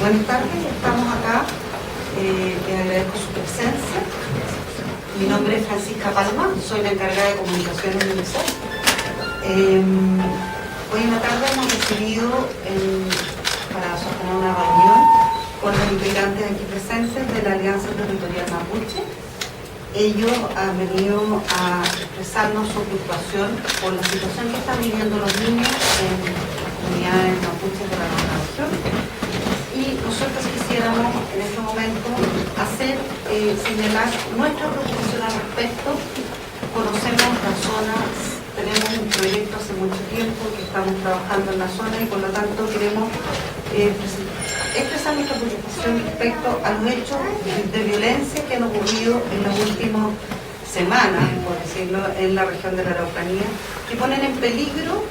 Buenas tardes, estamos acá. Les agradezco su presencia. Mi nombre es Francisca Palma, soy la encargada de comunicación en UNICEF. Hoy en la tarde hemos decidido para sostener una reunión con los integrantes aquí presentes de la Alianza Territorial Mapuche. Ellos han venido a expresarnos su preocupación por la situación que están viviendo los niños en las comunidades mapuches de la nuestra región. Y nosotros quisiéramos en este momento señalar nuestra preocupación al respecto. Conocemos la zona, tenemos un proyecto hace mucho tiempo que estamos trabajando en la zona y por lo tanto queremos expresar nuestra preocupación respecto a los hechos de violencia que han ocurrido en las últimas semanas, por decirlo, en la región de la Araucanía, que ponen en peligro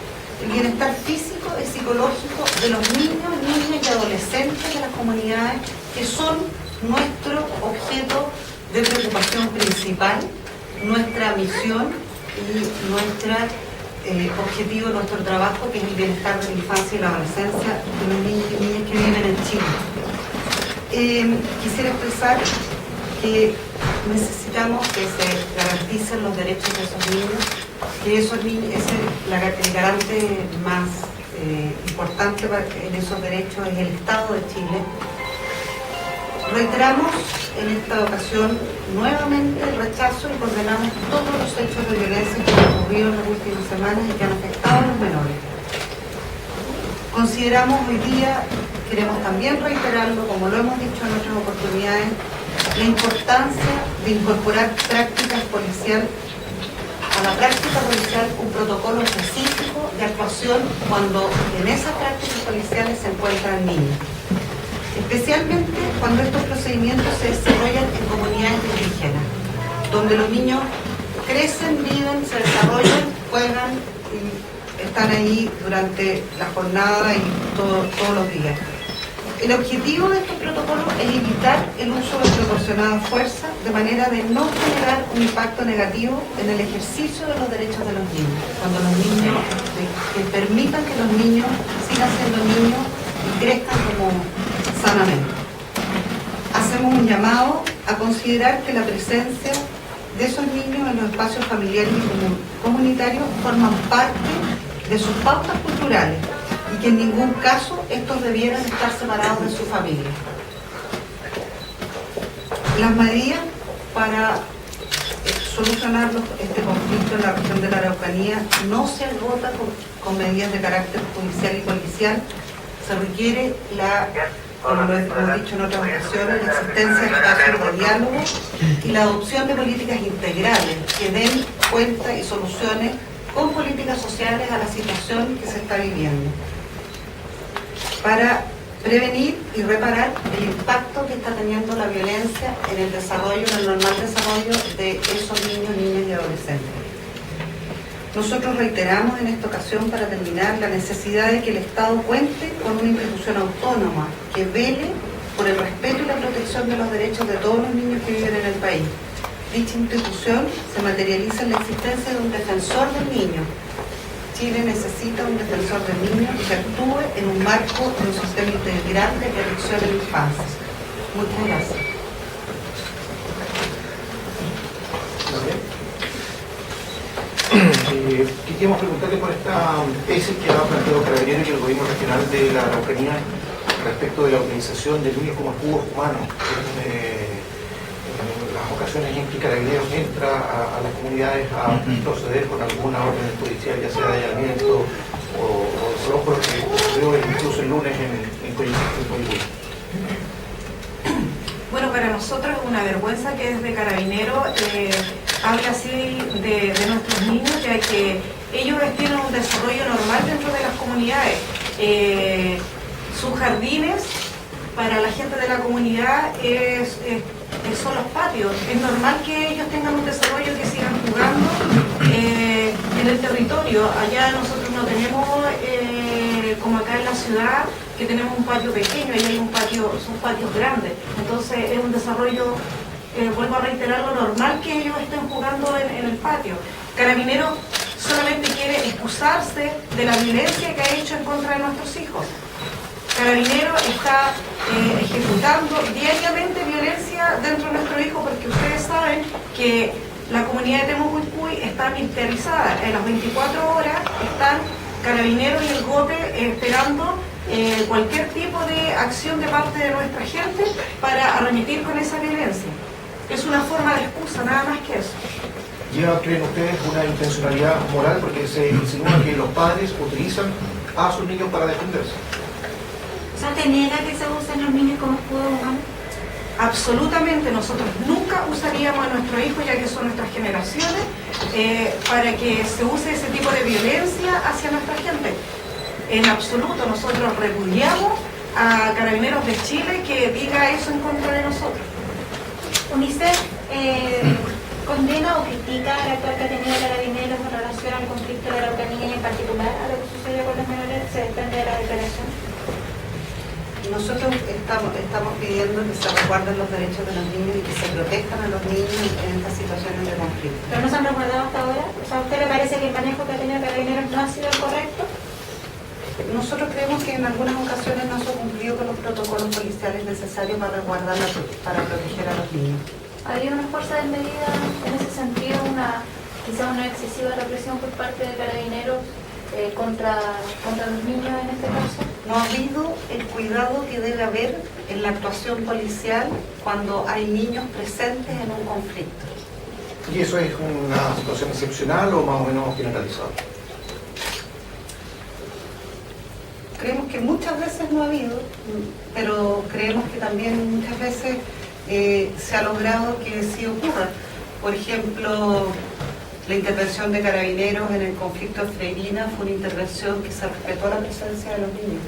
el bienestar físico y psicológico de los niños, niñas y adolescentes de las comunidades, que son nuestro objeto de preocupación principal, nuestra misión y nuestro objetivo de nuestro trabajo, que es el bienestar de la infancia y la adolescencia de los niños y niñas que viven en Chile. Quisiera expresar que necesitamos que se garanticen los derechos de esos niños, que esos niños, el garante más importante en esos derechos es el Estado de Chile. Reiteramos en esta ocasión nuevamente el rechazo y condenamos todos los hechos de violencia que han ocurrido en las últimas semanas y que han afectado a los menores. Consideramos hoy día, queremos también reiterarlo, como lo hemos dicho en otras oportunidades, la importancia de incorporar a la práctica policial un protocolo específico de actuación cuando en esas prácticas policiales se encuentran niños. Especialmente cuando estos procedimientos se desarrollan en comunidades indígenas, donde los niños crecen, viven, se desarrollan, juegan y están ahí durante la jornada y todos los días. El objetivo de estos protocolos es evitar el uso de proporcionada fuerza de manera de no generar un impacto negativo en el ejercicio de los derechos de los niños. Cuando los niños, que permitan que los niños sigan siendo niños y crezcan como sanamente. Hacemos un llamado a considerar que la presencia de esos niños en los espacios familiares y comunitarios forman parte de sus pautas culturales y que en ningún caso estos debieran estar separados de su familia. Las medidas para solucionar este conflicto en la región de la Araucanía no se agotan con medidas de carácter judicial y policial. Se requiere, como lo hemos dicho en otras ocasiones, la existencia de espacios de diálogo y la adopción de políticas integrales que den cuenta y soluciones con políticas sociales a la situación que se está viviendo, para prevenir y reparar el impacto que está teniendo la violencia en el desarrollo, en el normal desarrollo de esos niños, niñas y adolescentes. Nosotros reiteramos en esta ocasión, para terminar, la necesidad de que el Estado cuente con una institución autónoma que vele por el respeto y la protección de los derechos de todos los niños que viven en el país. Dicha institución se materializa en la existencia de un defensor del niño. Chile necesita un defensor del niño que actúe en un marco de un sistema integral de protección de la infancia. Muchas gracias. Quisiéramos preguntarle por esta tesis que ha planteado Carabineros y el gobierno regional de la Araucanía respecto de la utilización de niños como escudos humanos. En las ocasiones en que Carabineros entra a las comunidades a proceder con alguna orden judicial, ya sea de allanamiento o solo porque ocurrió incluso el lunes en Coyhaique. Bueno, para nosotros es una vergüenza que desde Carabineros hable así de nuestros niños, ya que ellos tienen un desarrollo normal dentro de las comunidades. Sus jardines, para la gente de la comunidad, son los patios. Es normal que ellos tengan un desarrollo, que sigan jugando en el territorio. Allá nosotros no tenemos, como acá en la ciudad, que tenemos un patio pequeño, ahí hay son patios grandes. Entonces es un desarrollo, vuelvo a reiterar, lo normal que ellos estén jugando en el patio. Carabineros solamente quiere excusarse de la violencia que ha hecho en contra de nuestros hijos. Carabineros está ejecutando diariamente violencia dentro de nuestro hijo, porque ustedes saben que la comunidad de Temucuicui está militarizada. En las 24 horas están Carabineros y el GOPE esperando cualquier tipo de acción de parte de nuestra gente para arremitir con esa violencia. Es una forma de excusa, nada más que eso. ¿Ya creen ustedes una intencionalidad moral? Porque se insinúa que los padres utilizan a sus niños para defenderse. O sea, ¿te niega que se usen los niños como escudo humano? Absolutamente, nosotros nunca usaríamos a nuestros hijos, ya que son nuestras generaciones, para que se use ese tipo de violencia hacia nuestra gente. En absoluto, nosotros repudiamos a Carabineros de Chile que diga eso en contra de nosotros. UNICEF condena o critica el actual que ha tenido Carabineros en relación al conflicto de la Araucanía y en particular a lo que sucedió con los menores, se desprende de la declaración. Nosotros estamos pidiendo que se resguarden los derechos de los niños y que se protejan a los niños en estas situaciones de conflicto. ¿Pero no se han resguardado hasta ahora? O sea, ¿a usted le parece que el manejo que ha tenido Carabineros no ha sido el correcto? Nosotros creemos que en algunas ocasiones no se ha cumplido con los protocolos policiales necesarios para resguardar, para proteger a los niños. ¿Habría una fuerza desmedida en ese sentido, quizá una excesiva represión por parte de Carabineros contra los niños en este caso? No ha habido el cuidado que debe haber en la actuación policial cuando hay niños presentes en un conflicto. ¿Y eso es una situación excepcional o más o menos generalizada? Creemos que muchas veces no ha habido, pero creemos que también muchas veces se ha logrado que sí ocurra. Por ejemplo, la intervención de Carabineros en el conflicto de Freirina fue una intervención que se respetó la presencia de los niños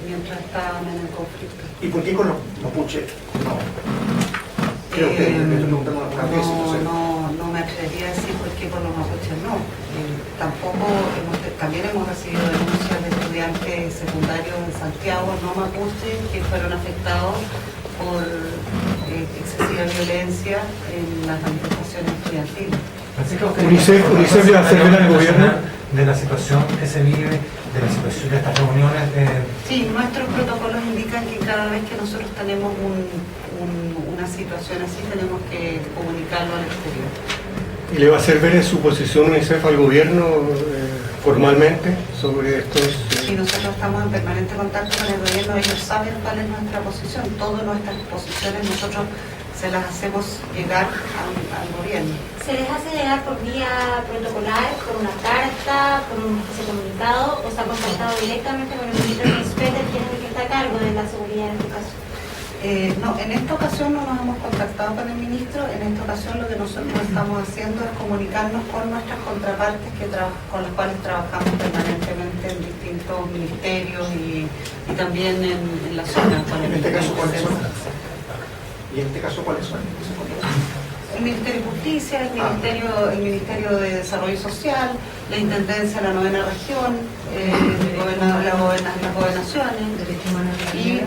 mientras estaban en el conflicto. ¿Y por qué con los mapuches no? Creo que me estoy preguntando una vez. No me atrevería a decir por qué con los mapuches no. Tampoco también hemos recibido denuncias de estudiantes secundarios en Santiago, no mapuches, que fueron afectados por excesiva violencia en las manifestaciones estudiantiles. UNICEF le va a hacer ver al gobierno de la situación que se vive, de la situación de estas reuniones. Sí, nuestros protocolos indican que cada vez que nosotros tenemos una situación así tenemos que comunicarlo al exterior. ¿Y le va a hacer ver en su posición UNICEF al gobierno formalmente sobre estos? Sí, nosotros estamos en permanente contacto con el gobierno, ellos saben cuál es nuestra posición, todas nuestras posiciones nosotros se las hacemos llegar al gobierno. ¿Se les hace llegar por vía protocolar, por una carta, por un comunicado, o se ha contactado directamente con el ministro Spetter, que es el que está a cargo de la seguridad en este caso? No, en esta ocasión no nos hemos contactado con el ministro, en esta ocasión lo que nosotros estamos haciendo es comunicarnos con nuestras contrapartes con las cuales trabajamos permanentemente en distintos ministerios y también en la zona. ¿En este caso cuáles son? ¿Y en este caso cuáles son? El Ministerio de Justicia, el Ministerio de Desarrollo Social, la Intendencia de la 9ª Región, las gobernaciones y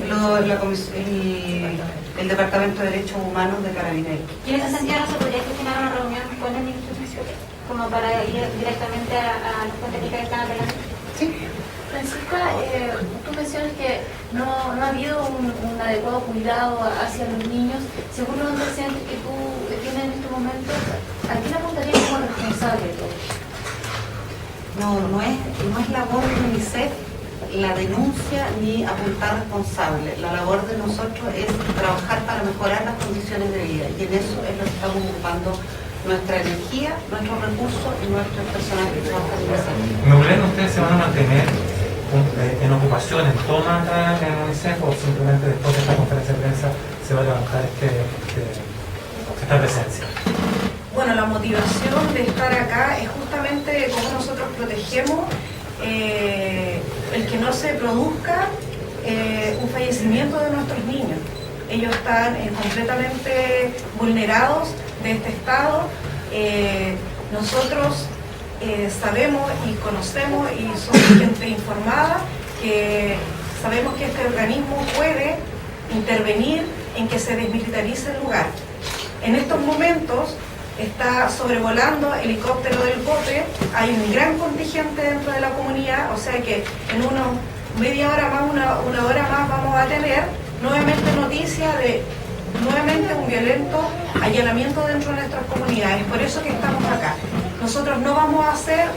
el Departamento de Derechos Humanos de Carabineros. ¿Y en ese sentido no se podría gestionar una reunión con el ministro como para ir directamente a las fuentes que están apelando? Sí. Francisca, tú mencionas que no ha habido un adecuado cuidado hacia los niños. Según los antecedentes que tú tienes en este momento, ¿a quién apuntarías como responsable de todo esto? No es labor de UNICEF la denuncia ni apuntar responsable. La labor de nosotros es trabajar para mejorar las condiciones de vida y en eso es lo que estamos ocupando nuestra energía, nuestros recursos y nuestros personal que trabajan en esa. ¿Me creen ustedes se van a mantener en ocupación, en toma en UNICEF o simplemente después de esta conferencia de prensa se va a levantar esta presencia? Bueno, la motivación de estar acá es justamente cómo nosotros protegemos el que no se produzca un fallecimiento de nuestros niños. Ellos están completamente vulnerados de este estado. Nosotros sabemos y conocemos y somos gente informada que sabemos que este organismo puede intervenir en que se desmilitarice el lugar. En estos momentos está sobrevolando helicóptero del GOPE, hay un gran contingente dentro de la comunidad, o sea que en unos media hora más, una hora más vamos a tener nuevamente noticia de nuevamente un violento allanamiento dentro de nuestras comunidades. Por eso que estamos acá. Nosotros no vamos a hacer,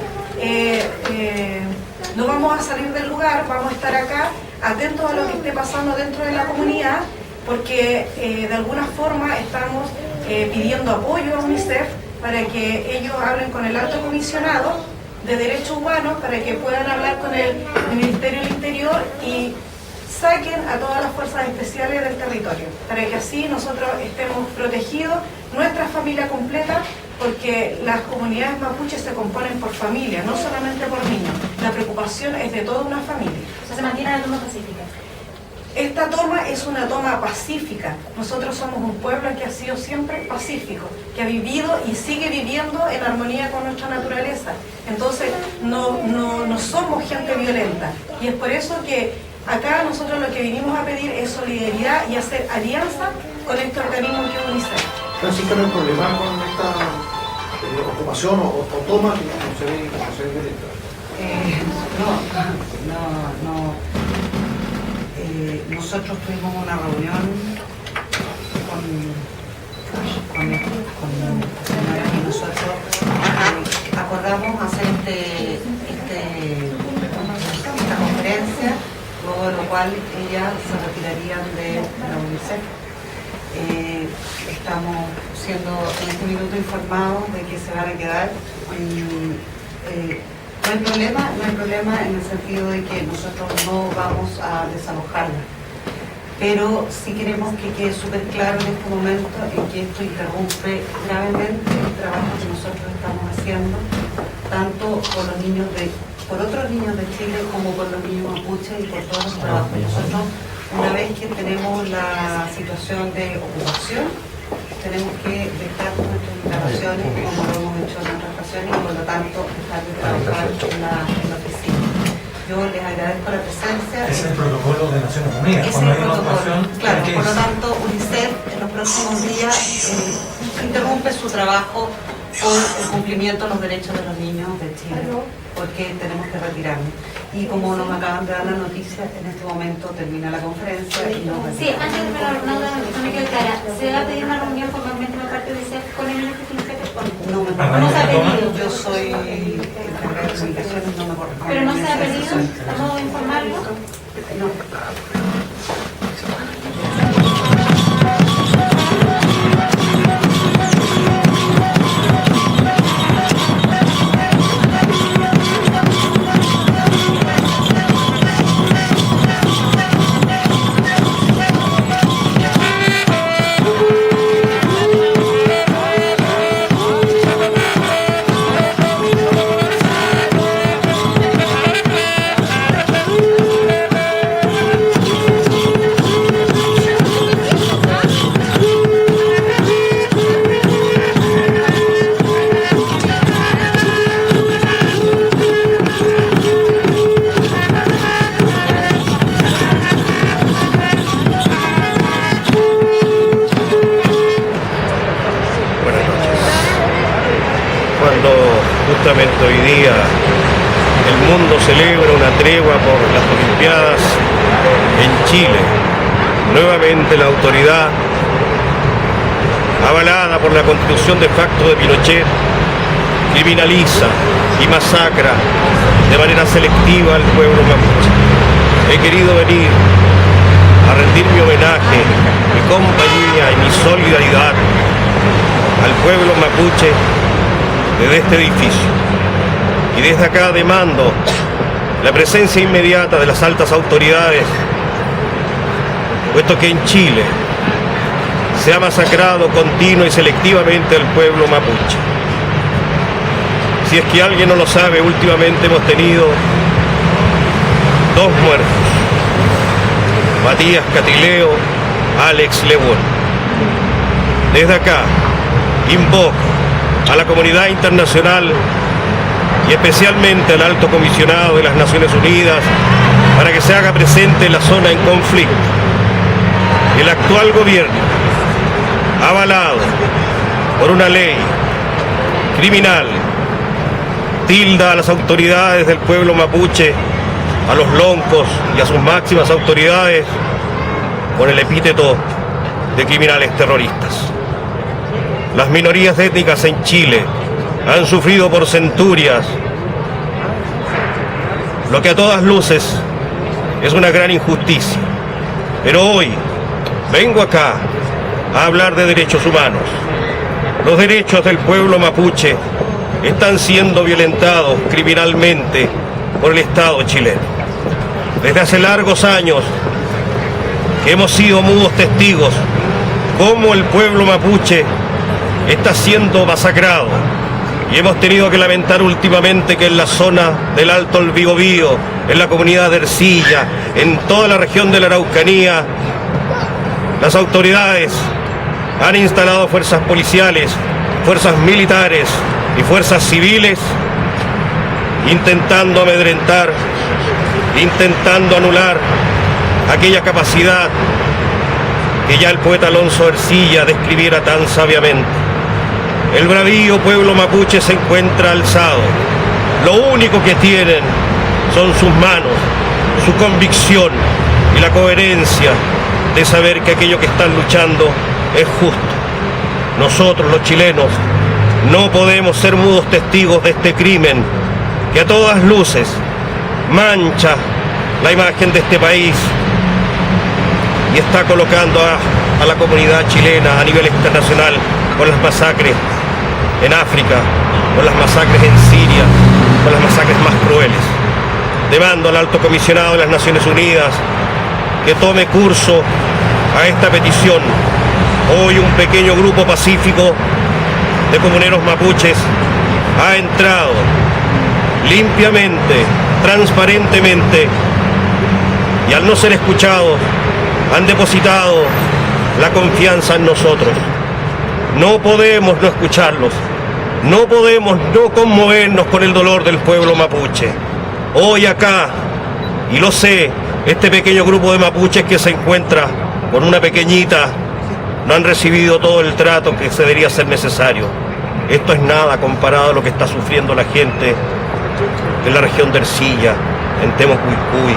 no vamos a salir del lugar, vamos a estar acá atentos a lo que esté pasando dentro de la comunidad, porque de alguna forma estamos pidiendo apoyo a UNICEF para que ellos hablen con el Alto Comisionado de Derechos Humanos, para que puedan hablar con el Ministerio del Interior y saquen a todas las fuerzas especiales del territorio, para que así nosotros estemos protegidos, nuestra familia completa, porque las comunidades mapuches se componen por familia, no solamente por niños. La preocupación es de toda una familia. O sea, se mantiene la toma pacífica. Esta toma es una toma pacífica. Nosotros somos un pueblo que ha sido siempre pacífico, que ha vivido y sigue viviendo en armonía con nuestra naturaleza. Entonces, no somos gente violenta. Y es por eso que acá nosotros lo que vinimos a pedir es solidaridad y hacer alianza con este organismo que es UNICEF. ¿Existe un problema con esta ocupación o toma que no se ve violenta? Nosotros tuvimos una reunión con señora y nosotros acordamos hacer esta conferencia, luego de lo cual ellas se retirarían de la UNICEF. Estamos siendo en este minuto informados de que se van a quedar. No hay problema en el sentido de que nosotros no vamos a desalojarla, pero sí queremos que quede súper claro en este momento en que esto interrumpe gravemente el trabajo que nosotros estamos haciendo, tanto por otros niños de Chile como por los niños mapuches y por todos los trabajos. Nosotros, una vez que tenemos la situación de ocupación, tenemos que dejar nuestras instalaciones como lo hemos hecho en otras ocasiones y por lo tanto dejar de trabajar en la oficina. Yo les agradezco la presencia. Es el protocolo de Naciones Unidas. Cuando hay una ocupación, claro, por lo tanto UNICEF en los próximos días interrumpe su trabajo por el cumplimiento de los derechos de los niños de Chile, porque tenemos que retirarnos. Y como nos acaban de dar la noticia, en este momento termina la conferencia y nos retiramos. Sí, antes de la no me quedó clara. ¿Se va a pedir una reunión formalmente por parte de UNICEF con el ministro de No me no se ha pedido. Yo soy encargada de comunicaciones, no me corresponde. ¿Pero no se ha pedido? ¿Vamos a informarlo? No. Justamente hoy día el mundo celebra una tregua por las Olimpiadas en Chile. Nuevamente la autoridad, avalada por la Constitución de facto de Pinochet, criminaliza y masacra de manera selectiva al pueblo mapuche. He querido venir a rendir mi homenaje, mi compañía y mi solidaridad al pueblo mapuche desde este edificio. Y desde acá demando la presencia inmediata de las altas autoridades, puesto que en Chile se ha masacrado continua y selectivamente al pueblo mapuche. Si es que alguien no lo sabe, últimamente hemos tenido 2 muertos: Matías Catileo, Alex León. Desde acá invoco a la comunidad internacional y especialmente al Alto Comisionado de las Naciones Unidas para que se haga presente en la zona en conflicto. El actual gobierno, avalado por una ley criminal, tilda a las autoridades del pueblo mapuche a los loncos y a sus máximas autoridades con el epíteto de criminales terroristas. Las minorías étnicas en Chile han sufrido por centurias lo que a todas luces es una gran injusticia. Pero hoy vengo acá a hablar de derechos humanos. Los derechos del pueblo mapuche están siendo violentados criminalmente por el Estado chileno. Desde hace largos años que hemos sido mudos testigos cómo el pueblo mapuche está siendo masacrado, y hemos tenido que lamentar últimamente que en la zona del Alto el Biobío, en la comunidad de Ercilla, en toda la región de la Araucanía, las autoridades han instalado fuerzas policiales, fuerzas militares y fuerzas civiles intentando amedrentar, intentando anular aquella capacidad que ya el poeta Alonso Ercilla describiera tan sabiamente. El bravío pueblo mapuche se encuentra alzado. Lo único que tienen son sus manos, su convicción y la coherencia de saber que aquello que están luchando es justo. Nosotros, los chilenos, no podemos ser mudos testigos de este crimen que a todas luces mancha la imagen de este país y está colocando a la comunidad chilena a nivel internacional con las masacres en África, con las masacres en Siria, con las masacres más crueles. Demando al Alto Comisionado de las Naciones Unidas que tome curso a esta petición. Hoy un pequeño grupo pacífico de comuneros mapuches ha entrado limpiamente, transparentemente, y al no ser escuchados han depositado la confianza en nosotros. No podemos no escucharlos, no podemos no conmovernos con el dolor del pueblo mapuche. Hoy acá, y lo sé, este pequeño grupo de mapuches que se encuentra con una pequeñita, no han recibido todo el trato que se debería ser necesario. Esto es nada comparado a lo que está sufriendo la gente en la región de Ercilla, en Temucuicui,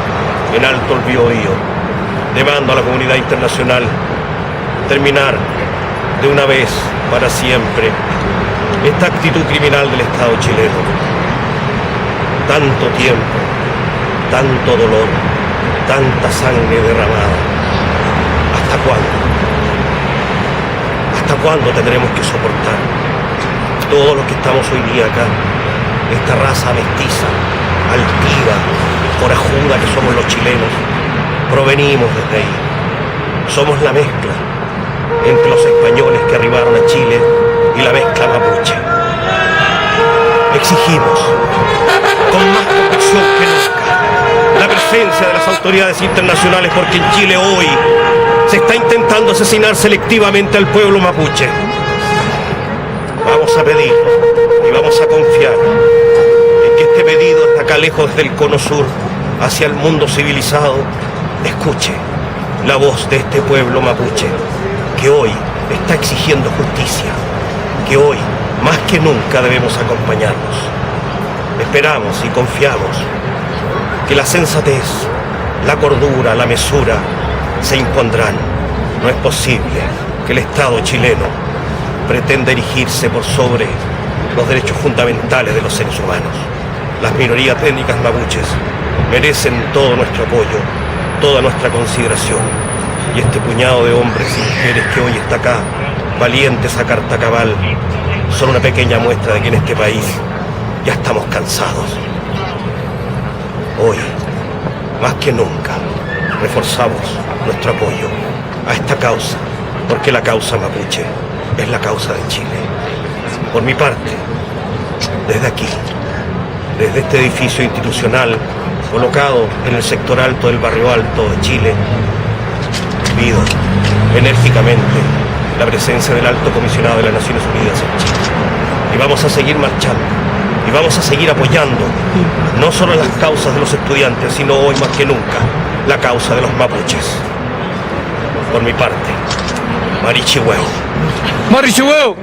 en Alto el Biobío. Demando a la comunidad internacional terminar de una vez para siempre esta actitud criminal del Estado chileno. Tanto tiempo, tanto dolor, tanta sangre derramada. ¿Hasta cuándo? ¿Hasta cuándo tendremos que soportar? Todos los que estamos hoy día acá, esta raza mestiza, altiva, corajuda que somos los chilenos, provenimos desde ahí. Somos la mezcla entre los españoles que arribaron a Chile y la mezcla mapuche. Exigimos, con más convicción que nunca, la presencia de las autoridades internacionales, porque en Chile hoy se está intentando asesinar selectivamente al pueblo mapuche. Vamos a pedir y vamos a confiar en que este pedido desde acá lejos, desde el cono sur, hacia el mundo civilizado, escuche la voz de este pueblo mapuche, que hoy está exigiendo justicia, que hoy, más que nunca, debemos acompañarnos. Esperamos y confiamos que la sensatez, la cordura, la mesura se impondrán. No es posible que el Estado chileno pretenda erigirse por sobre los derechos fundamentales de los seres humanos. Las minorías étnicas mapuches merecen todo nuestro apoyo, toda nuestra consideración. Y este puñado de hombres y mujeres que hoy está acá, valientes a carta cabal, son una pequeña muestra de que en este país ya estamos cansados. Hoy, más que nunca, reforzamos nuestro apoyo a esta causa, porque la causa mapuche es la causa de Chile. Por mi parte, desde aquí, desde este edificio institucional colocado en el sector alto del barrio Alto de Chile, pido enérgicamente la presencia del Alto Comisionado de las Naciones Unidas en Chile. Y vamos a seguir marchando, y vamos a seguir apoyando no solo las causas de los estudiantes, sino hoy más que nunca la causa de los mapuches. Por mi parte, Marichihueo. ¡Marichihueo!